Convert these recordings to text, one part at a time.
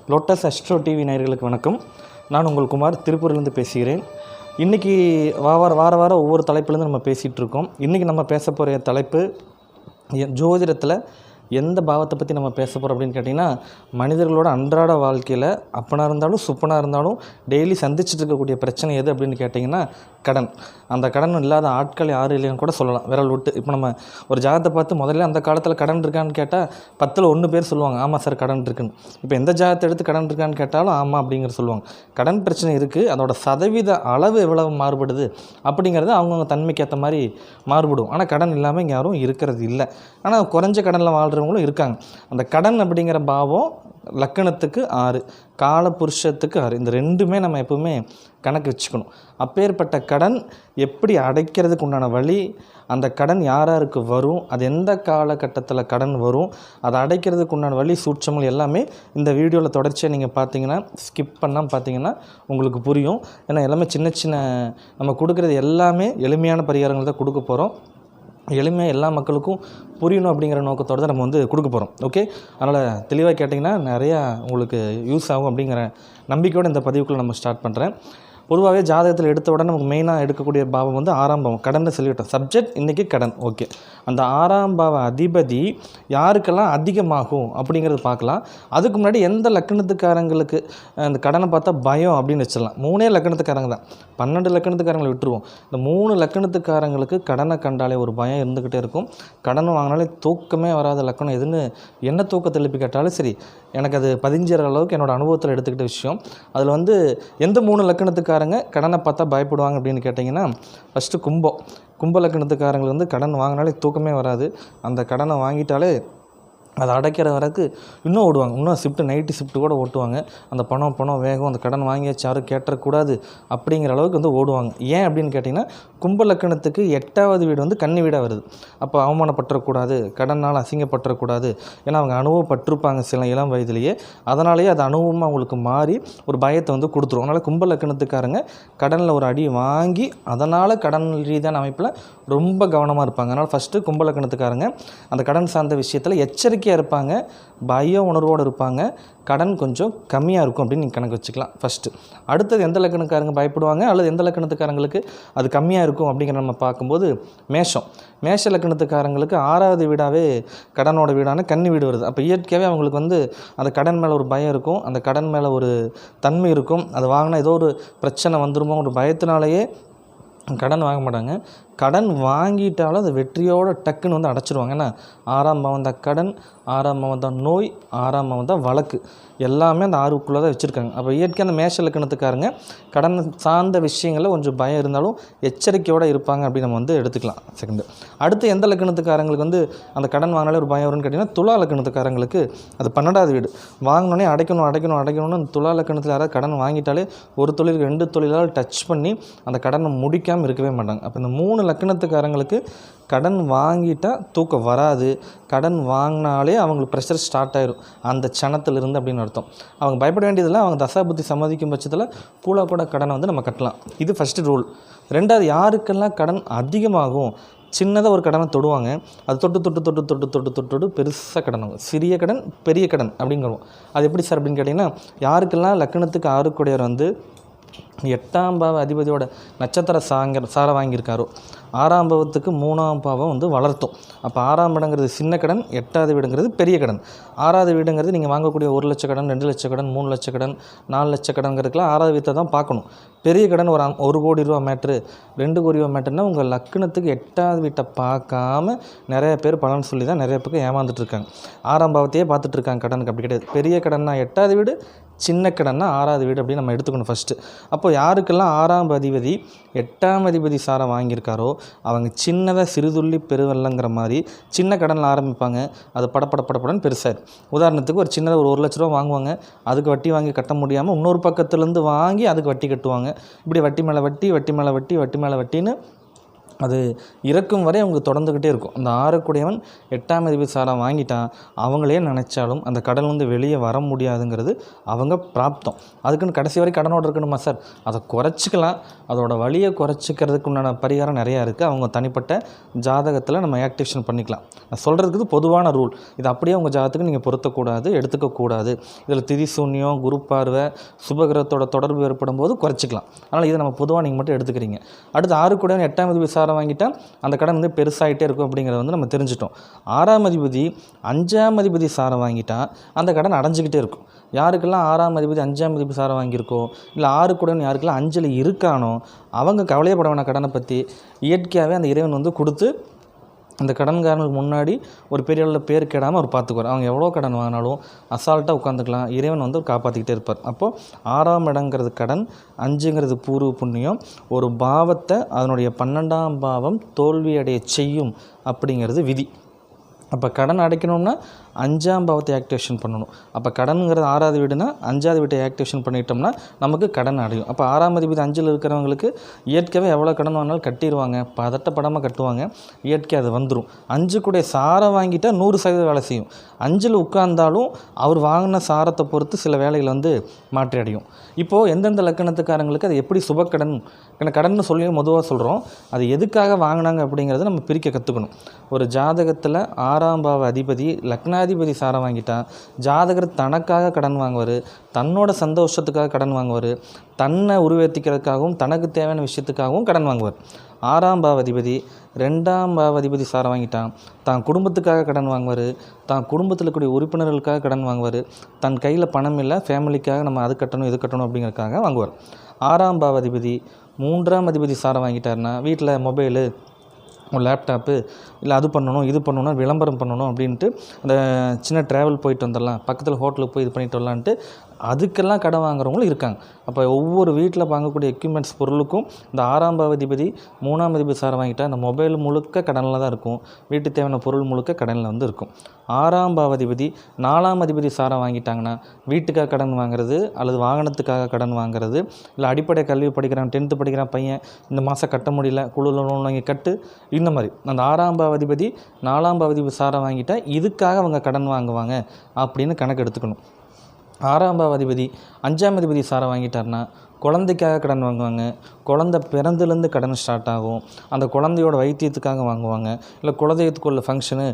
Lotus astro TV நேயர்களுக்கு வணக்கம். நான் உங்கள் குமார் திருப்பூரிலிருந்து பேசுகிறேன். இன்றைக்கி வாரம் ஒவ்வொரு தலைப்புலேருந்து நம்ம பேசிகிட்டு இருக்கோம். இன்றைக்கி நம்ம பேச போகிற தலைப்பு ஜோதிடத்தில் எந்த பாவத்தை பற்றி நம்ம பேச போகிறோம் அப்படின்னு கேட்டிங்கன்னா, மனிதர்களோட அன்றாட வாழ்க்கையில் அப்பனாக இருந்தாலும் சுப்பனாக இருந்தாலும் டெய்லி சந்திச்சுட்டு இருக்கக்கூடிய பிரச்சனை எது அப்படின்னு கேட்டிங்கன்னா கடன். அந்த கடன் இல்லாத ஆட்கள் யாரும் இல்லைன்னு கூட சொல்லலாம், விரல் விட்டு. இப்போ நம்ம ஒரு ஜாதகத்தை பார்த்து முதல்ல அந்த காலத்தில் கடன் இருக்கான்னு கேட்டால் 10ல் 1 பேர் சொல்லுவாங்க ஆமாம் சார் கடன் இருக்குன்னு. இப்போ எந்த ஜாதகத்தை எடுத்து கடன் இருக்கான்னு கேட்டாலும் ஆமாம் அப்படிங்கிற சொல்லுவாங்க. கடன் பிரச்சனை இருக்குது, அதோட சதவீத அளவு எவ்வளவு மாறுபடுது அப்படிங்கிறது அவங்கவுங்க தன்மைக்கு ஏற்ற மாதிரி மாறுபடும். ஆனால் கடன் இல்லாமல் இங்கே யாரும் இருக்கிறது இல்லை. ஆனால் குறைஞ்ச கடனில் வாழ்கிறவங்களும் இருக்காங்க. அந்த கடன் அப்படிங்கிற பாவம் லக்கணத்துக்கு 6, காலபுருஷத்துக்கு 6, இந்த ரெண்டுமே நம்ம எப்பவுமே கணக்கு வச்சுக்கணும். அப்பேற்பட்ட கடன் எப்படி அடைக்கிறதுக்கு உண்டான வழி, அந்த கடன் யாராருக்கு வரும், அது எந்த காலகட்டத்தில் கடன் வரும், அதை அடைக்கிறதுக்கு உண்டான வழி, சூட்சங்கள் எல்லாமே இந்த வீடியோவில் தொடர்ச்சியாக நீங்கள் பார்த்தீங்கன்னா, ஸ்கிப் பண்ணாமல் பார்த்தீங்கன்னா உங்களுக்கு புரியும். ஏன்னா எல்லாமே சின்ன சின்ன நம்ம கொடுக்குறது எல்லாமே எளிமையான பரிகாரங்கள் தான் கொடுக்க போகிறோம். எளிமையாக எல்லா மக்களுக்கும் புரியணும் அப்படிங்கிற நோக்கத்தோடு தான் நம்ம கொடுக்க போகிறோம். ஓகே, அதனால் தெளிவாக கேட்டிங்கன்னா நிறையா உங்களுக்கு யூஸ் ஆகும் அப்படிங்கிற நம்பிக்கையோடு இந்த பதிவுக்குள்ளே நம்ம ஸ்டார்ட் பண்ணுறேன். பொதுவாகவே ஜாதகத்தில் எடுத்த உடனே நமக்கு மெயினாக எடுக்கக்கூடிய பாவம் 6ஆம் பாவம். கடன்னு சொல்லிவிட்டோம். சப்ஜெக்ட் இன்றைக்கி கடன். ஓகே, அந்த 6ஆம் பாவ அதிபதி யாருக்கெல்லாம் அதிகமாகும் அப்படிங்கிறது பார்க்கலாம். அதுக்கு முன்னாடி எந்த லக்கணத்துக்காரங்களுக்கு அந்த கடனை பார்த்தா பயம் அப்படின்னு வச்சிடலாம். 3 லக்கணத்துக்காரங்க தான், 12 லக்கணத்துக்காரங்களை விட்டுருவோம். இந்த 3 லக்கணத்துக்காரங்களுக்கு கடனை கண்டாலே ஒரு பயம் இருந்துக்கிட்டே இருக்கும். கடன் வாங்கினாலே தூக்கமே வராத லக்கணம் எதுன்னு என்ன தூக்கத்தை எழுப்பி கேட்டாலும் சரி, எனக்கு அது பதிஞ்சிற அளவுக்கு என்னோடய அனுபவத்தில் எடுத்துக்கிட்ட விஷயம். அதில் எந்த 3 லக்கணத்துக்காரங்க கடனை பார்த்தா பயப்படுவாங்க அப்படின்னு கேட்டிங்கன்னா, ஃபஸ்ட்டு கும்ப லக்கணத்துக்காரங்களுக்கு கடன் வாங்கினாலே தூக்கமே வராது. அந்த கடனை வாங்கிட்டாலே அதை அடைக்கிற வரைக்கு இன்னும் ஓடுவாங்க. இன்னும் ஷிஃப்ட்டு, நைட்டு ஷிஃப்ட்டு கூட ஓட்டுவாங்க. அந்த பணம் வேகம், அந்த கடன் வாங்கியாச்சு யாரும் கேட்டக்கூடாது அப்படிங்கிற அளவுக்கு ஓடுவாங்க. ஏன் அப்படின்னு கேட்டிங்கன்னா, கும்ப லக்கணத்துக்கு 8வது வீடு கன்னி வீடாக வருது. அப்போ அவமானப்பட்டுறக்கூடாது, கடனால் அசிங்கப்பட்டுறக்கூடாது. ஏன்னா அவங்க அனுபவப்பட்டிருப்பாங்க சில இளம் வயதிலேயே. அதனாலேயே அது அனுபவமாக அவங்களுக்கு மாறி ஒரு பயத்தை கொடுத்துரும். அதனால் கும்ப லக்கணத்துக்காரங்க கடனில் ஒரு அடி வாங்கி அதனால் கடன் ரீதியான அமைப்பில் ரொம்ப கவனமாக இருப்பாங்க. அதனால் ஃபஸ்ட்டு கும்ப லக்கணத்துக்காரங்க அந்த கடன் சார்ந்த விஷயத்தில் எச்சரிக்கையாக இருப்பாங்க, பய உணர்வோடு இருப்பாங்க. கடன் கொஞ்சம் கம்மியாக இருக்கும் அப்படின்னு நீங்கள் கணக்கு வச்சுக்கலாம் ஃபஸ்ட்டு. அடுத்தது எந்த லக்கணக்காரங்க பயப்படுவாங்க அல்லது எந்த லக்கணத்துக்காரங்களுக்கு அது கம்மியாக இருக்கும் அப்படிங்கிற நம்ம பார்க்கும்போது மேஷ லக்கணத்துக்காரங்களுக்கு 6வது வீடாகவே கடனோட வீடான கன்னி வீடு வருது. அப்போ இயற்கையாகவே அவங்களுக்கு அந்த கடன் மேலே ஒரு பயம் இருக்கும், அந்த கடன் மேலே ஒரு தன்மை இருக்கும். அது வாங்கினா ஏதோ ஒரு பிரச்சனை வந்துருமோ ஒரு பயத்தினாலேயே கடன் வாங்க மாட்டாங்க. கடன் வாங்கிட்டாலும் அது வெற்றியோடு டக்குன்னு அடைச்சிடுவாங்க. ஏன்னா 6ஆம் பாவம் தான் கடன், 6ஆம் பாவம் தான் நோய், 6ஆம் பாவம் தான் வழக்கு, எல்லாமே அந்த 6க்குள்ளே தான் வச்சுருக்காங்க. அப்போ இயற்கை அந்த மேஷ லக்கணத்துக்காரங்க கடன் சார்ந்த விஷயங்களில் கொஞ்சம் பயம் இருந்தாலும் எச்சரிக்கையோடு இருப்பாங்க அப்படின்னு நம்ம எடுத்துக்கலாம். செகண்டு, அடுத்து எந்த லக்கணத்துக்காரங்களுக்கு அந்த கடன் வாங்கினாலே ஒரு பயம் வரும்னு கேட்டிங்கன்னா, துலா லக்கணத்துக்காரங்களுக்கு அது 12வது வீடு. வாங்கினோடனே அடைக்கணும்னு அந்த துலா லக்கணத்தில் யாராவது கடன் வாங்கிட்டாலே ஒரு தொழிலுக்கு 2 தொழிலால் டச் பண்ணி அந்த கடனை முடிக்காமல் இருக்கவே மாட்டாங்க. அப்போ இந்த 3 லக்கணத்துக்காரங்களுக்கு கடன் வாங்கிட்டால் தூக்கம் வராது. கடன் வாங்கினாலே அவங்களுக்கு ப்ரெஷர் ஸ்டார்ட் ஆயிரும் அந்த சனத்திலிருந்து அப்படின்னு அர்த்தம். அவங்க பயப்பட வேண்டியதில்லை. அவங்க தசாபுத்தி சம்மதிக்கும் பட்சத்தில் பூலா கூட கடனை நம்ம கட்டலாம். இது ஃபஸ்ட்டு ரூல். 2வது, யாருக்கெல்லாம் கடன் அதிகமாகும், சின்னதாக ஒரு கடனை தொடுவாங்க, அது தொட்டு பெருசாக கடன் ஆகும். சிறிய கடன் பெரிய கடன் அப்படிங்கிறோம். அது எப்படி சார் அப்படின்னு கேட்டிங்கன்னா, யாருக்கெல்லாம் லக்கணத்துக்கு 6க்குடையவர் 8ஆம் பாவ அதிபதியோட நட்சத்திர சார வாங்கியிருக்காரோ, 6ஆம் பாவத்துக்கு 3ஆம் பாவம் வளர்த்தும். அப்போ 6ஆம் இடங்கிறது சின்ன கடன், 8வது வீடுங்கிறது பெரிய கடன். 6வது வீடுங்கிறது நீங்கள் வாங்கக்கூடிய 1 லட்ச கடன், 2 லட்ச கடன், 3 லட்ச கடன், 4 லட்ச கடன்கிறதுக்கெலாம் 6வது வீட்டை தான் பார்க்கணும். பெரிய கடன் ஒரு 1 கோடி ரூபா மேட்ரு, 2 கோடி ரூபா மேட்ருன்னா உங்கள் லக்கணத்துக்கு 8வது வீட்டை பார்க்காம நிறைய பேர் பலன் சொல்லி தான் நிறைய பேருக்கு ஏமாந்துட்டுருக்காங்க. 6ஆம் பாவத்தையே பார்த்துட்ருக்காங்க கடனுக்கு. அப்படி கிடையாது. பெரிய கடன்னா 8வது வீடு, சின்ன கடன்னா 6வது வீடு அப்படின்னு நம்ம எடுத்துக்கணும் ஃபஸ்ட்டு. அப்போ யாருக்கெல்லாம் 6ஆம் அதிபதி 8ஆம் அதிபதி சாரை வாங்கியிருக்காரோ அவங்க சின்னதாக சிறுதுள்ளி பெருவெள்ளங்கிற மாதிரி சின்ன கடனில் ஆரம்பிப்பாங்க. அது படப்படன்னு பெருசாக. உதாரணத்துக்கு ஒரு சின்னதாக ஒரு 1 லட்ச ரூபா வாங்குவாங்க, அதுக்கு வட்டி வாங்கி கட்ட முடியாமல் இன்னொரு பக்கத்துலேருந்து வாங்கி அதுக்கு வட்டி கட்டுவாங்க. இப்படி வட்டி மேலே வட்டி, வட்டி மேலே வட்டி, வட்டி மேலே வட்டின்னு அது இறக்கும் வரை அவங்க தொடர்ந்துக்கிட்டே இருக்கும். அந்த 6 8ஆம் அதிபதி சாரம் வாங்கிட்டால் அவங்களே நினச்சாலும் அந்த கடன் வந்து வெளியே வர முடியாதுங்கிறது அவங்க பிராப்தம். அதுக்குன்னு கடைசி வரை கடனோடு இருக்கணுமா சார்? அதை குறைச்சிக்கலாம். அதோட வழியை குறைச்சிக்கிறதுக்கு உண்டான பரிகாரம் நிறையா இருக்குது. அவங்க தனிப்பட்ட ஜாதகத்தில் நம்ம ஆக்டிவேஷன் பண்ணிக்கலாம். நான் சொல்கிறதுக்கு பொதுவான ரூல். இது அப்படியே உங்கள் ஜாதகத்துக்கு நீங்கள் பொருத்தக்கூடாது, எடுத்துக்கக்கூடாது. இதில் திதி சூன்யம், குரு பார்வை, சுபகிரகத்தோட தொடர்பு ஏற்படும் போது குறைச்சிக்கலாம். அதனால் இதை நம்ம பொதுவாக நீங்கள் மட்டும் எடுத்துக்கிறீங்க. அடுத்து 6 8ஆம் அதிபதி சாரம் வாங்கிட்டால் அந்த கடன் வந்து பெருசாகிட்டே இருக்கும் அப்படிங்கிறத வந்து நம்ம தெரிஞ்சிட்டோம். 6ஆம் அதிபதி 5ஆம் அதிபதி சாரம் வாங்கிட்டால் அந்த கடன் அடைஞ்சிக்கிட்டே இருக்கும். யாருக்கெல்லாம் 6ஆம் அதிபதி 5ஆம் அதிபதி சாரம் வாங்கியிருக்கோ, இல்லை 6 யாருக்கெல்லாம் 5ல் இருக்கானோ அவங்க கவலையப்பட வேணாம். கடனை பற்றி இயற்கையாகவே அந்த இறைவன் வந்து கொடுத்து அந்த கடன்காரனுக்கு முன்னாடி ஒரு பெரிய அளவில் பேர் கெடாமல் அவர் பார்த்துக்குவார். அவங்க எவ்வளோ கடன் வாங்கினாலும் அசால்ட்டாக உட்காந்துக்கலாம். இறைவன் வந்து காப்பாற்றிக்கிட்டே இருப்பார். அப்போது 6ஆம் இடங்கிறது கடன், 5ங்கிறது பூர்வ புண்ணியம். ஒரு பாவத்தை அதனுடைய 12ஆம் பாவம் தோல்வியடைய செய்யும் அப்படிங்கிறது விதி. அப்போ கடன் அடைக்கணும்னா 5ஆம் பாவத்தை ஆக்டிவேஷன் பண்ணணும். அப்போ கடனுங்கிறது 6வது வீடுனா 5வது வீட்டை ஆக்டிவேஷன் பண்ணிட்டோம்னா நமக்கு கடன் அடையும். அப்போ 6ஆம் அதிபதி 5ல் இருக்கிறவங்களுக்கு இயற்கையாகவே எவ்வளோ கடன் வாங்கினாலும் கட்டிடுவாங்க, பதட்டப்படாமல் கட்டுவாங்க. இயற்கை அது வந்துடும். 5 சாரம் வாங்கிட்டால் 100% வேலை செய்யும். 5ல் உட்கார்ந்தாலும் அவர் வாங்கின சாரத்தை பொறுத்து சில வேலைகள் வந்து மாற்றி அடையும். இப்போது எந்தெந்த லக்கணத்துக்காரங்களுக்கு அது எப்படி சுபக்கடன் கடன் சொல்லி பொதுவாக சொல்கிறோம். அது எதுக்காக வாங்கினாங்க அப்படிங்கிறத நம்ம பிரிக்க கற்றுக்கணும். ஒரு ஜாதகத்தில் 6ஆம் பாவ அதிபதி லக்னாதிபதி சாரம் வாங்கிட்டால் ஜாதகர் தனக்காக கடன் வாங்குவார், தன்னோட சந்தோஷத்துக்காக கடன் வாங்குவார், தன்னை உருவேற்றிக்கிறதுக்காகவும் தனக்கு தேவையான விஷயத்துக்காகவும் கடன் வாங்குவார். 6ஆம் பாவ அதிபதி 2ஆம் பாவ அதிபதி சாரம் வாங்கிட்டான் தான் குடும்பத்துக்காக கடன் வாங்குவார், தான் குடும்பத்தில் இருக்கக்கூடிய உறுப்பினர்களுக்காக கடன் வாங்குவார், தன் கையில் பணம் இல்லை ஃபேமிலிக்காக நம்ம அது கட்டணும் இது கட்டணும் அப்படிங்கிறதுக்காக வாங்குவார். 6ஆம் பாவ அதிபதி 3ஆம் அதிபதி சாரம் வாங்கிட்டாருன்னா வீட்டில் மொபைலு, ஒரு லேப்டாப்பு, இல்லை அது பண்ணணும் இது பண்ணணும் விளம்பரம் பண்ணணும் அப்படின்ட்டு அந்த சின்ன ட்ராவல் போயிட்டு வந்துடலாம், பக்கத்தில் ஹோட்டலுக்கு போய் இது பண்ணிட்டு வரலான்ட்டு அதுக்கெல்லாம் கடன் வாங்குறவங்களும் இருக்காங்க. அப்போ ஒவ்வொரு வீட்டில் வாங்கக்கூடிய எக்யூப்மெண்ட்ஸ் பொருளுக்கும் இந்த 6ஆம் பாவ அதிபதி 3ஆம் அதிபதி சாரம் வாங்கிட்டால் அந்த மொபைல் முழுக்க கடனில் தான் இருக்கும், வீட்டுக்கு தேவையான பொருள் முழுக்க கடனில் வந்து இருக்கும். 6ஆம் பாவ அதிபதி 4ஆம் அதிபதி சாரம் வாங்கிட்டாங்கன்னா வீட்டுக்காக கடன் வாங்குறது அல்லது வாகனத்துக்காக கடன் வாங்குறது, இல்லை அடிப்படை கல்வி படிக்கிறான் 10th படிக்கிறான் பையன் இந்த மாதம் கட்ட முடியல குழு லோன் வாங்கி கட்டு, இந்த மாதிரி அந்த 6ஆம் பாவ அதிபதி 4ஆம் பாவ அதிபதி சாரம் வாங்கிட்டால் இதுக்காக அவங்க கடன் வாங்குவாங்க அப்படின்னு கணக்கு எடுத்துக்கணும். 6ஆம் பாவ அதிபதி 5ஆம் அதிபதி சாரம் வாங்கிட்டார்னா குழந்தைக்காக கடன் வாங்குவாங்க, குழந்தை பிறந்துலேருந்து கடன் ஸ்டார்ட் ஆகும், அந்த குழந்தையோட வைத்தியத்துக்காக வாங்குவாங்க, இல்லை குலதெய்வத்துக்குள்ள ஃபங்க்ஷனு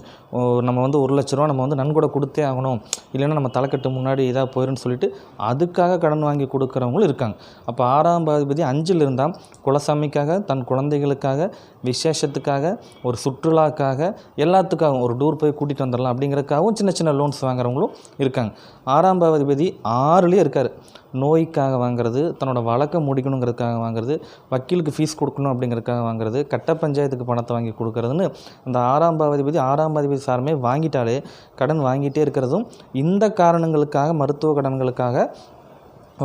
நம்ம வந்து 1 லட்ச ரூபா நம்ம வந்து நன்கொடை கொடுத்தே ஆகணும், இல்லைன்னா நம்ம தலைக்கட்டு முன்னாடி இதாக போயிடும்னு சொல்லிட்டு அதுக்காக கடன் வாங்கி கொடுக்குறவங்களும் இருக்காங்க. அப்போ 6ஆம் அதிபதி 5ல் இருந்தால் குலசாமிக்காக, தன் குழந்தைகளுக்காக, விசேஷத்துக்காக, ஒரு சுற்றுலாக்காக, எல்லாத்துக்காகவும் ஒரு டூர் போய் கூட்டிகிட்டு வந்துடலாம் அப்படிங்கிறதுக்காகவும் சின்ன சின்ன லோன்ஸ் வாங்குறவங்களும் இருக்காங்க. 6ஆம் அதிபதி 6லேயே இருக்கார். நோய்க்காக வாங்குறது, தன்னோட வழக்கை முடிக்கணுங்கிறதுக்காக வாங்குறது, வக்கீலுக்கு ஃபீஸ் கொடுக்கணும் அப்படிங்கிறதுக்காக வாங்குறது, கட்ட பஞ்சாயத்துக்கு பணத்தை வாங்கி கொடுக்குறதுன்னு இந்த 6ஆம் அதிபதி 6ஆம் அதிபதி சாரமே வாங்கிட்டாலே கடன் வாங்கிட்டே இருக்கிறதும் இந்த காரணங்களுக்காக மருத்துவ கடன்களுக்காக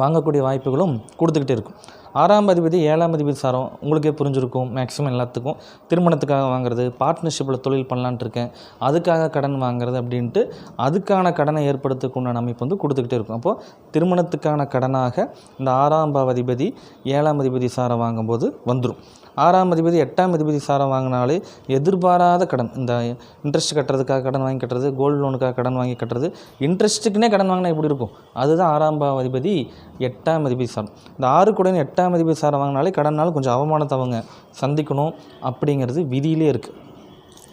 வாங்கக்கூடிய வாய்ப்புகளும் கொடுத்துக்கிட்டே இருக்கும். 6ஆம் அதிபதி 7ஆம் அதிபதி சாரம் உங்களுக்கே புரிஞ்சிருக்கும். மேக்ஸிமம் எல்லாத்துக்கும் திருமணத்துக்காக வாங்குறது, பார்ட்னர்ஷிப்பில் தொழில் பண்ணலான்ட்டு இருக்கேன் அதுக்காக கடன் வாங்குறது அப்படின்ட்டு அதுக்கான கடனை ஏற்படுத்தக்கூடிய அமைப்பு வந்து கொடுத்துக்கிட்டே இருக்கும். அப்போது திருமணத்துக்கான கடனாக இந்த 6ஆம் அதிபதி 7ஆம் அதிபதி சாரம் வாங்கும்போது வந்துடும். 6ஆம் அதிபதி 8ஆம் அதிபதி சாரம் வாங்கினாலே எதிர்பாராத கடன், இந்த இன்ட்ரெஸ்ட் கட்டுறதுக்காக கடன் வாங்கி கட்டுறது, கோல்டு லோனுக்காக கடன் வாங்கி கட்டுறது, இன்ட்ரெஸ்ட்டுக்குனே கடன் வாங்கினா எப்படி இருக்கும், அதுதான் 6ஆம் அதிபதி 8ஆம் அதிபதி சாரம். இந்த 6 8ஆம் அதிபதி சாரம் வாங்கினாலே கடனால கொஞ்சம் அவமானத்தை அவங்க சந்திக்கணும் அப்படிங்கிறது விதியிலே இருக்குது.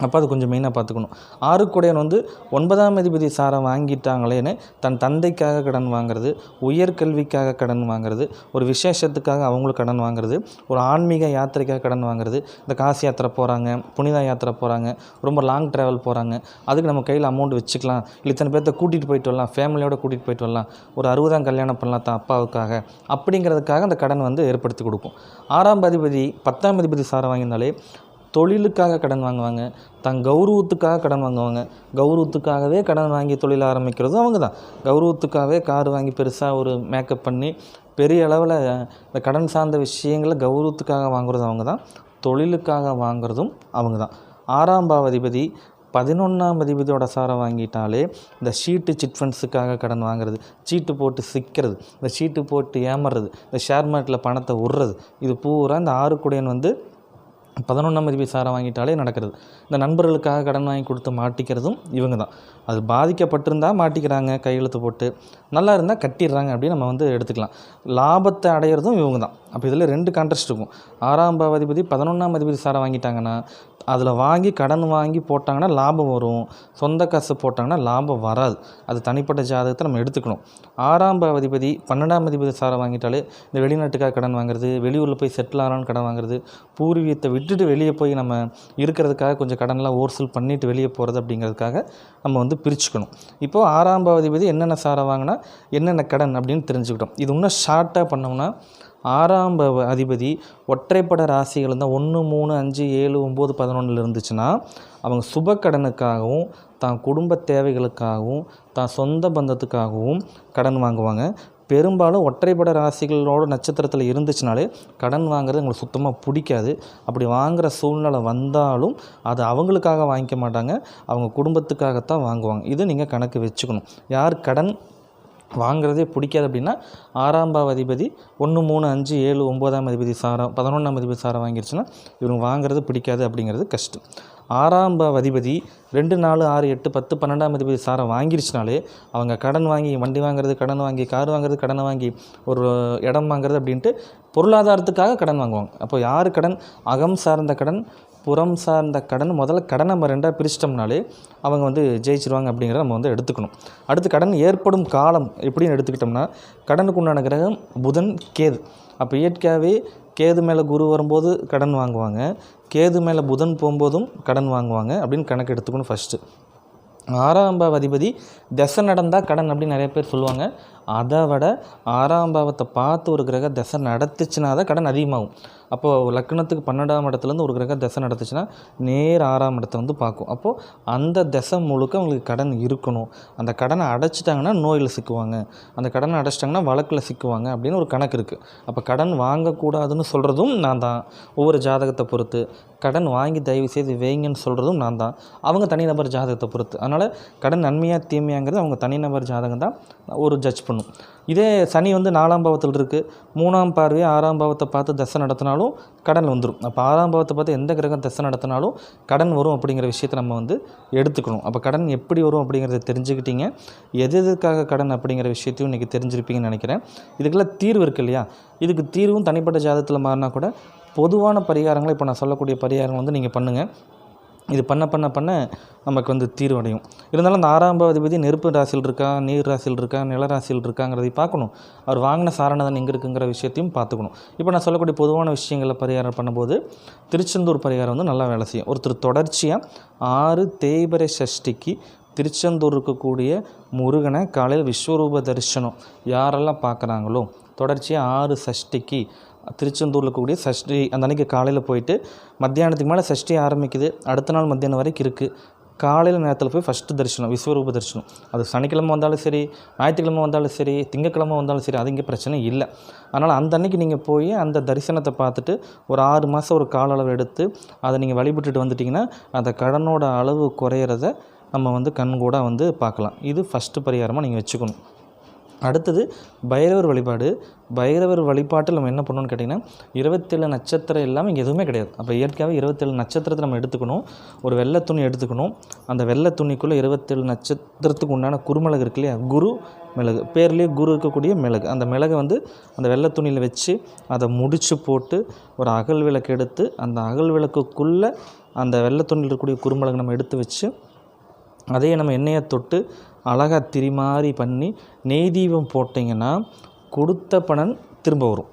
அப்போ அது கொஞ்சம் மெயினாக பார்த்துக்கணும். 6 வந்து 9ஆம் அதிபதி சாரம் வாங்கிட்டாங்களேன்னு தன் தந்தைக்காக கடன் வாங்குறது, உயர்கல்விக்காக கடன் வாங்குறது, ஒரு விசேஷத்துக்காக அவங்களுக்கு கடன் வாங்குறது, ஒரு ஆன்மீக யாத்திரைக்காக கடன் வாங்குறது, இந்த காசி யாத்திரை போகிறாங்க, புனித யாத்திரை போகிறாங்க, ரொம்ப லாங் ட்ராவல் போகிறாங்க, அதுக்கு நம்ம கையில் அமௌண்ட் வச்சுக்கலாம், இல்லை இத்தனை பேர்த்த கூட்டிகிட்டு போயிட்டு வரலாம், ஃபேமிலியோடு கூட்டிகிட்டு போயிட்டு வரலாம், ஒரு 60ஆம் கல்யாணம் பண்ணலாம் தான் அப்பாவுக்காக அப்படிங்கிறதுக்காக அந்த கடன் வந்து ஏற்படுத்தி கொடுக்கும். 6ஆம் அதிபதி 10ஆம் அதிபதி சாரம் வாங்கினாலே தொழிலுக்காக கடன் வாங்குவாங்க, தன் கௌரவத்துக்காக கடன் வாங்குவாங்க, கௌரவத்துக்காகவே கடன் வாங்கி தொழில் ஆரம்பிக்கிறதும் அவங்க தான். கௌரவத்துக்காகவே கார் வாங்கி பெருசாக ஒரு மேக்கப் பண்ணி பெரிய அளவில் இந்த கடன் சார்ந்த விஷயங்களை கௌரவத்துக்காக வாங்குறது அவங்க தான், தொழிலுக்காக வாங்குறதும் அவங்க தான். 6ஆம் அதிபதி 11ஆம் அதிபதியோட சாரம் வாங்கிட்டாலே இந்த ஷீட்டு சிட் ஃபண்ட்ஸுக்காக கடன் வாங்குறது, சீட்டு போட்டு சிக்கிறது, இந்த சீட்டு போட்டு ஏமாறுறது, இந்த ஷேர் மார்க்கெட்டில் பணத்தை விடுறது, இது பூரா இந்த 6 வந்து 11ஆம் அதிபதி சாரம் வாங்கிட்டாலே நடக்கிறது. இந்த நண்பர்களுக்காக கடன் வாங்கி கொடுத்து மாட்டிக்கிறதும் இவங்க தான். அது பாதிக்கப்பட்டிருந்தால் மாட்டிக்கிறாங்க கையெழுத்து போட்டு, நல்லா இருந்தால் கட்டிடுறாங்க அப்படின்னு நம்ம வந்து எடுத்துக்கலாம். லாபத்தை அடையிறதும் இவங்க தான். அப்போ இதில் 2 கான்ட்ராஸ்ட் இருக்கும். 6ஆம் அதிபதி 11ஆம் அதிபதி சாரம் வாங்கிட்டாங்கன்னா அதில் வாங்கி கடன் வாங்கி போட்டாங்கன்னா லாபம் வரும், சொந்த காசு போட்டாங்கன்னா லாபம் வராது. அது தனிப்பட்ட ஜாதகத்தை நம்ம எடுத்துக்கணும். 6ஆம் அதிபதி 12ஆம் அதிபதி சாரம் வாங்கிட்டாலே இந்த வெளிநாட்டுக்காக கடன் வாங்குறது, வெளியூரில் போய் செட்டில் ஆகலான்னு கடன் வாங்குறது, பூர்வீகத்தை விட்டுட்டு வெளியே போய் நம்ம இருக்கிறதுக்காக கொஞ்சம் கடன்லாம் ஓர்சல் பண்ணிவிட்டு வெளியே போகிறது அப்படிங்கிறதுக்காக நம்ம வந்து பிரிச்சுக்கணும். இப்போது 6ஆம் அதிபதி என்னென்ன சாரம் வாங்கினா என்னென்ன கடன் அப்படின்னு தெரிஞ்சுக்கிட்டோம். இது இன்னும் ஷார்ட்டாக பண்ணோம்னா 6ஆம் அதிபதி ஒற்றைப்படை ராசிகள் இருந்தால் 1, 3, 5, 7, 9, 11 இருந்துச்சுன்னா அவங்க சுப கடனுக்காகவும் தான் குடும்ப தேவைகளுக்காகவும் தான் சொந்த பந்தத்துக்காகவும் கடன் வாங்குவாங்க. பெரும்பாலும் ஒற்றைப்படை ராசிகளோட நட்சத்திரத்தில் இருந்துச்சுனாலே கடன் வாங்குறது உங்களுக்கு சுத்தமாக பிடிக்காது. அப்படி வாங்குகிற சூழ்நிலை வந்தாலும் அது அவங்களுக்காக வாங்கிக்க மாட்டாங்க, அவங்க குடும்பத்துக்காகத்தான் வாங்குவாங்க. இது நீங்கள் கணக்கு வச்சுக்கணும். யார் கடன் வாங்குறதே பிடிக்காது அப்படின்னா 6ஆம் அதிபதி 1, 3, 5, 7, 9ஆம் அதிபதி சாரம் 11ஆம் அதிபதி சாரம் வாங்கிருச்சுன்னா இவங்க வாங்குறது பிடிக்காது அப்படிங்கிறது கஷ்டம். 6ஆம் அதிபதி 2, 4, 6, 8, 10, 12ஆம் அதிபதி சாரம் வாங்கிருச்சுனாலே அவங்க கடன் வாங்கி வண்டி வாங்குறது, கடன் வாங்கி கார் வாங்குறது, கடன் வாங்கி ஒரு இடம் வாங்குறது அப்படின்ட்டு பொருளாதாரத்துக்காக கடன் வாங்குவாங்க. அப்போ யார் கடன், அகம் சார்ந்த கடன், புறம் சார்ந்த கடன், முதல்ல கடனை நம்ம 2ஆக பிரிச்சிட்டோம்னாலே அவங்க வந்து ஜெயிச்சிருவாங்க அப்படிங்கிறத நம்ம வந்து எடுத்துக்கணும். அடுத்து கடன் ஏற்படும் காலம் எப்படின்னு எடுத்துக்கிட்டோம்னா கடனுக்கு உண்டான கிரகம் புதன், கேது. அப்போ இயற்கையாகவே கேது மேலே குரு வரும்போது கடன் வாங்குவாங்க, கேது மேலே புதன் போகும்போதும் கடன் வாங்குவாங்க அப்படின்னு கணக்கு எடுத்துக்கணும் ஃபஸ்ட்டு. 6ஆம் அதிபதி தசை நடந்தால் கடன் அப்படின்னு நிறைய பேர் சொல்லுவாங்க. அதை விட 6ஆம் பாவத்தை பார்த்து ஒரு கிரக தசை நடத்துச்சுன்னா தான் கடன் அதிகமாகும். அப்போது லக்னத்துக்கு 12ஆம் இடத்துலேருந்து ஒரு கிரக தசை நடத்துச்சுன்னா நேர் 6ஆம் இடத்தை வந்து பார்க்கும். அப்போது அந்த தசை முழுக்க அவங்களுக்கு கடன் இருக்கணும். அந்த கடனை அடைச்சிட்டாங்கன்னா நோயில் சிக்குவாங்க, அந்த கடனை அடைச்சிட்டாங்கன்னா வழக்கில் சிக்குவாங்க அப்படின்னு ஒரு கணக்கு இருக்குது. அப்போ கடன் வாங்கக்கூடாதுன்னு சொல்கிறதும் நான் தான், ஒவ்வொரு ஜாதகத்தை பொறுத்து. கடன் வாங்கி தயவு செய்து வைங்கன்னு சொல்கிறதும் நான் தான், அவங்க தனிநபர் ஜாதகத்தை பொறுத்து. அதனால் கடன் நன்மையாக தீமையாங்கிறது அவங்க தனிநபர் ஜாதகம் தான் ஒரு ஜட்ஜ் பண்ணும். இதே சனி வந்து 4ஆம் பாவத்தில் இருக்குது, 3ஆம் பார்வையை 6ஆம் பாவத்தை பார்த்து தசை நடத்தினாலும் கடன் வந்துடும். அப்போ 6ஆம் பாவத்தை பார்த்து எந்த கிரகம் தசை நடத்தினாலும் கடன் வரும் அப்படிங்கிற விஷயத்தை நம்ம வந்து எடுத்துக்கணும். அப்போ கடன் எப்படி வரும் அப்படிங்கிறத தெரிஞ்சுக்கிட்டீங்க. எதுக்காக கடன் அப்படிங்கிற விஷயத்தையும் இன்றைக்கி தெரிஞ்சிருப்பீங்கன்னு நினைக்கிறேன். இதுக்கெல்லாம் தீர்வு இருக்குது இல்லையா? இதுக்கு தீர்வும் தனிப்பட்ட ஜாதகத்தில் மாறினா கூட பொதுவான பரிகாரங்களை இப்போ நான் சொல்லக்கூடிய பரிகாரங்கள் வந்து நீங்கள் பண்ணுங்கள். இது பண்ண நமக்கு வந்து தீர்வு அடையும். இருந்தாலும் அந்த 6ஆம் அதிபதி நெருப்பு ராசியில் இருக்கா, நீர் ராசியில் இருக்கா, நில ராசியில் இருக்காங்கிறதை பார்க்கணும். அவர் வாங்கின சாரணதன் எங்கே இருக்குங்கிற விஷயத்தையும் பார்த்துக்கணும். இப்போ நான் சொல்லக்கூடிய பொதுவான விஷயங்களை பரிகாரம் பண்ணும்போது திருச்செந்தூர் பரிகாரம் வந்து நல்லா வேலை செய்யும். ஒருத்தர் தொடர்ச்சியாக 6 தேய்பிறை சஷ்டிக்கு திருச்செந்தூர் இருக்கக்கூடிய முருகனை காலையில் விஸ்வரூப தரிசனம் யாரெல்லாம் பார்க்குறாங்களோ தொடர்ச்சியாக 6 சஷ்டிக்கு திருச்செந்தூரில் இருக்கக்கூடிய சஷ்டி அந்த அன்றைக்கி காலையில் போயிட்டு மத்தியானத்துக்கு மேலே சஷ்டி ஆரம்பிக்குது, அடுத்த நாள் மத்தியானம் வரைக்கும் இருக்குது. காலையில் நேரத்தில் போய் ஃபஸ்ட்டு தரிசனம், விஸ்வரூப தரிசனம். அது சனிக்கிழமை வந்தாலும் சரி, ஞாயிற்றுக்கிழமை வந்தாலும் சரி, திங்கக்கிழமை வந்தாலும் சரி, அது இங்கே பிரச்சனை இல்லை. அதனால் அந்த அன்றைக்கி நீங்கள் போய் அந்த தரிசனத்தை பார்த்துட்டு ஒரு 6 மாதம் ஒரு கால அளவு எடுத்து அதை நீங்கள் வழிபட்டுட்டு வந்துட்டிங்கன்னா அந்த கடனோட அளவு குறையிறத நம்ம வந்து கண்கூட வந்து பார்க்கலாம். இது ஃபஸ்ட்டு பரிகாரமாக நீங்கள் வச்சுக்கணும். அடுத்தது பைரவர் வழிபாடு. பைரவர் வழிபாட்டில் நம்ம என்ன பண்ணணும்னு கேட்டிங்கன்னா 27 நட்சத்திரம் இல்லாமல் இங்கே எதுவுமே கிடையாது. அப்போ இயற்கையாகவே 27 நட்சத்திரத்தை நம்ம எடுத்துக்கணும். ஒரு வெள்ளை துணி எடுத்துக்கணும். அந்த வெள்ளை துணிக்குள்ளே 27 நட்சத்திரத்துக்கு உண்டான குறுமிளகு இருக்கு இல்லையா, குரு மிளகு, பேர்லேயே குரு இருக்கக்கூடிய மிளகு, அந்த மிளகை வந்து அந்த வெள்ளை துணியில் வச்சு அதை முடிச்சு போட்டு ஒரு அகல் விளக்கு எடுத்து அந்த அகல் விளக்குக்குள்ளே அந்த வெள்ளை துணியில் இருக்கக்கூடிய குறுமிளகு நம்ம எடுத்து வச்சு அதையே நம்ம எண்ணெயை தொட்டு அழகாக திரிமாறி பண்ணி நெய் தீபம் போட்டிங்கன்னா கொடுத்த பணம் திரும்ப வரும்.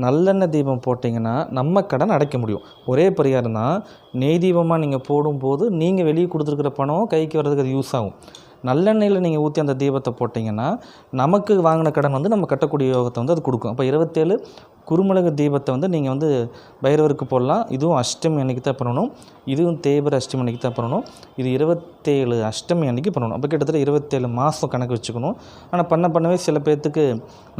நல்லெண்ணெய் தீபம் போட்டிங்கன்னா நம்ம கடன் அடைக்க முடியும். ஒரே பரிகாரம் தான். நெய் தீபமாக நீங்கள் போடும்போது நீங்கள் வெளியே கொடுத்துருக்குற பணம் கைக்கு வர்றதுக்கு அது யூஸ் ஆகும். நல்லெண்ணெயில் நீங்கள் ஊற்றி அந்த தீபத்தை போட்டிங்கன்னா நமக்கு வாங்கின கடன் வந்து நம்ம கட்டக்கூடிய யோகத்தை வந்து அது கொடுக்கும். அப்போ 27 குறுமிளகு தீபத்தை வந்து நீங்கள் வந்து பைரவருக்கு போடலாம். இதுவும் அஷ்டமி அன்றைக்கி தான் பண்ணணும், இதுவும் தேய்பிறை அஷ்டமி அன்றைக்கி தான் பண்ணணும். இது 27 அஷ்டமி அன்றைக்கி பண்ணணும். அப்போ கிட்டத்தட்ட 27 மாதம் கணக்கு வச்சுக்கணும். ஆனால் பண்ணவே சில பேர்த்துக்கு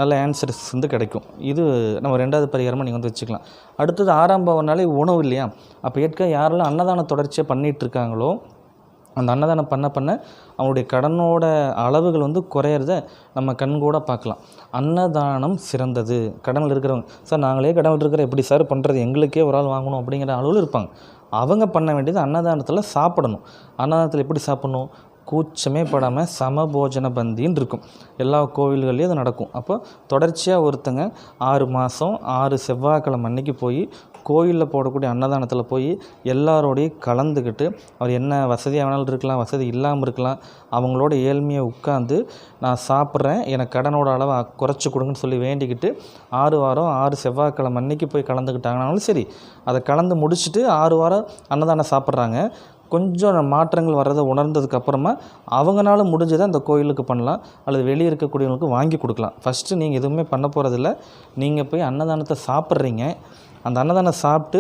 நல்ல ஆன்சர்ஸ் வந்து கிடைக்கும். இது நம்ம 2வது பரிகாரமாக நீங்கள் வந்து வச்சுக்கலாம். அடுத்தது 6ஆம் பாவம்னாலே உணவு இல்லையா? அப்போ ஏற்க யாரெல்லாம் அன்னதான தொடர்ச்சியாக பண்ணிகிட்ருக்காங்களோ அந்த அன்னதானம் பண்ண பண்ண அவங்களுடைய கடனோட அளவுகள் வந்து குறையிறத நம்ம கண்கூட பார்க்கலாம். அன்னதானம் சிறந்தது. கடனில் இருக்கிறவங்க, சார் நாங்களே கடனில் இருக்கிற எப்படி சார் பண்ணுறது, எங்களுக்கே ஒரு ஆள் வாங்கணும் அப்படிங்கிற அளவில் இருப்பாங்க. அவங்க பண்ண வேண்டியது அன்னதானத்தில் சாப்பிடணும். அன்னதானத்தில் எப்படி சாப்பிட்ணும், கூச்சமே படாமல் சமபோஜன பந்தின்னு இருக்கும். எல்லா கோவில்கள்லேயும் அது நடக்கும். அப்போ தொடர்ச்சியாக ஒருத்தங்க 6 மாதம் 6 செவ்வாய்க்கிழமை அன்னைக்கு போய் கோயிலில் போடக்கூடிய அன்னதானத்தில் போய் எல்லாரோடையும் கலந்துக்கிட்டு, அவர் என்ன வசதியாக வேணாலும் இருக்கலாம், வசதி இல்லாமல் இருக்கலாம், அவங்களோட ஏழ்மையாக உட்காந்து நான் சாப்பிட்றேன், எனக்கு கடனோட அளவை குறைச்சி கொடுங்கன்னு சொல்லி வேண்டிக்கிட்டு 6 வாரம் 6 செவ்வாய்க்கிழமை அன்னைக்கு போய் கலந்துக்கிட்டாங்கனாலும் சரி, அதை கலந்து முடிச்சுட்டு 6 வாரம் அன்னதானம் சாப்பிட்றாங்க. கொஞ்சம் மாற்றங்கள் வர்றதை உணர்ந்ததுக்கப்புறமா அவங்களால முடிஞ்சதை அந்த கோயிலுக்கு பண்ணலாம், அல்லது வெளியே இருக்கக்கூடியவங்களுக்கு வாங்கி கொடுக்கலாம். ஃபஸ்ட்டு நீங்கள் எதுவுமே பண்ண போகிறதில்ல. நீங்கள் போய் அன்னதானத்தை சாப்பிட்றீங்க. அந்த அன்னதானம் சாப்பிட்டு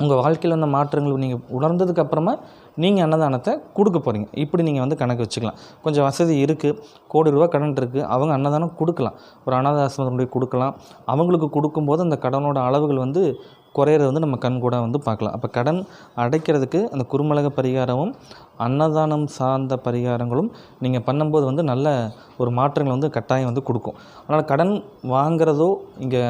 உங்கள் வாழ்க்கையில் வந்த மாற்றங்கள் நீங்கள் உணர்ந்ததுக்கப்புறமா நீங்கள் அன்னதானத்தை கொடுக்க போகிறீங்க. இப்படி நீங்கள் வந்து கணக்கு வச்சுக்கலாம். கொஞ்சம் வசதி இருக்குது, கோடி ரூபா கடன் இருக்குது, அவங்க அன்னதானம் கொடுக்கலாம். ஒரு அனாதை ஆசிரமத்தில் கொடுக்கலாம். அவங்களுக்கு கொடுக்கும்போது அந்த கடனோட அளவுகள் வந்து குறையிறது வந்து நம்ம கண் கூட வந்து பார்க்கலாம். அப்போ கடன் அடைக்கிறதுக்கு அந்த குறுமிளக பரிகாரமும் அன்னதானம் சார்ந்த பரிகாரங்களும் நீங்கள் பண்ணும்போது வந்து நல்ல ஒரு மாற்றங்கள் வந்து கட்டாயம் வந்து கொடுக்கும். அதனால் கடன் வாங்கிறதோ இங்கே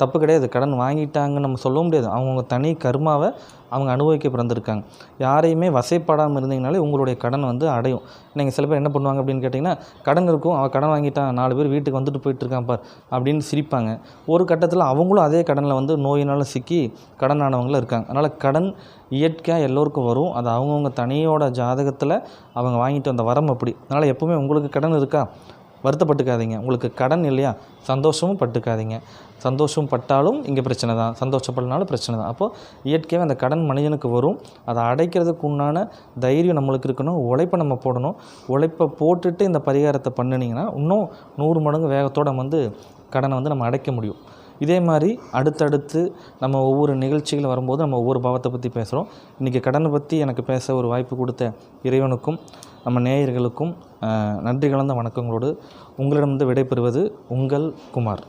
தப்பு கிடையாது. கடன் வாங்கிட்டாங்கன்னு நம்ம சொல்ல முடியாது. அவங்கவுங்க தனி கர்மாவை அவங்க அனுபவிக்க பிறந்திருக்காங்க. யாரையுமே வசைப்படாமல் இருந்தீங்கனாலே உங்களுடைய கடன் வந்து அடையும். நீங்கள் சில பேர் என்ன பண்ணுவாங்க அப்படின்னு கேட்டிங்கன்னா, கடன் இருக்கும், அவன் கடன் வாங்கிட்டான், 4 பேர் வீட்டுக்கு வந்துட்டு போயிட்டுருக்கான் பார் அப்படின்னு சிரிப்பாங்க. ஒரு கட்டத்தில் அவங்களும் அதே கடனில் வந்து நோயினால் சிக்கி கடன் ஆனவங்களும் இருக்காங்க. அதனால் கடன் இயற்கையாக எல்லோருக்கும் வரும். அது அவங்கவுங்க தனியோட ஜாதகத்தில் அவங்க வாங்கிட்டு வந்த வரம் அப்படி. அதனால் எப்போவுமே உங்களுக்கு கடன் இருக்கா, வருத்தப்பட்டுக்காதீங்க. உங்களுக்கு கடன் இல்லையா, சந்தோஷமும் பட்டுக்காதீங்க. சந்தோஷம் பட்டாலும் இங்கே பிரச்சனை தான், சந்தோஷப்படனாலும் பிரச்சனை தான். அப்போது இயற்கையாக அந்த கடன் மனிதனுக்கு வரும். அதை அடைக்கிறதுக்கு உண்டான தைரியம் நம்மளுக்கு இருக்கணும், உழைப்பை நம்ம போடணும். உழைப்பை போட்டுட்டு இந்த பரிகாரத்தை பண்ணினீங்கன்னா இன்னும் 100 மடங்கு வேகத்தோடு வந்து கடனை வந்து நம்ம அடைக்க முடியும். இதே மாதிரி அடுத்தடுத்து நம்ம ஒவ்வொரு நிகழ்ச்சிகள் வரும்போது நம்ம ஒவ்வொரு பாவத்தை பற்றி பேசுகிறோம். இன்றைக்கி கடனை பற்றி எனக்கு பேச ஒரு வாய்ப்பு கொடுத்த இறைவனுக்கும் நம்ம நேயர்களுக்கும் நன்றி கலந்த வணக்கங்களோடு உங்களிடம் விடைபெறுவது உங்கள் குமார்.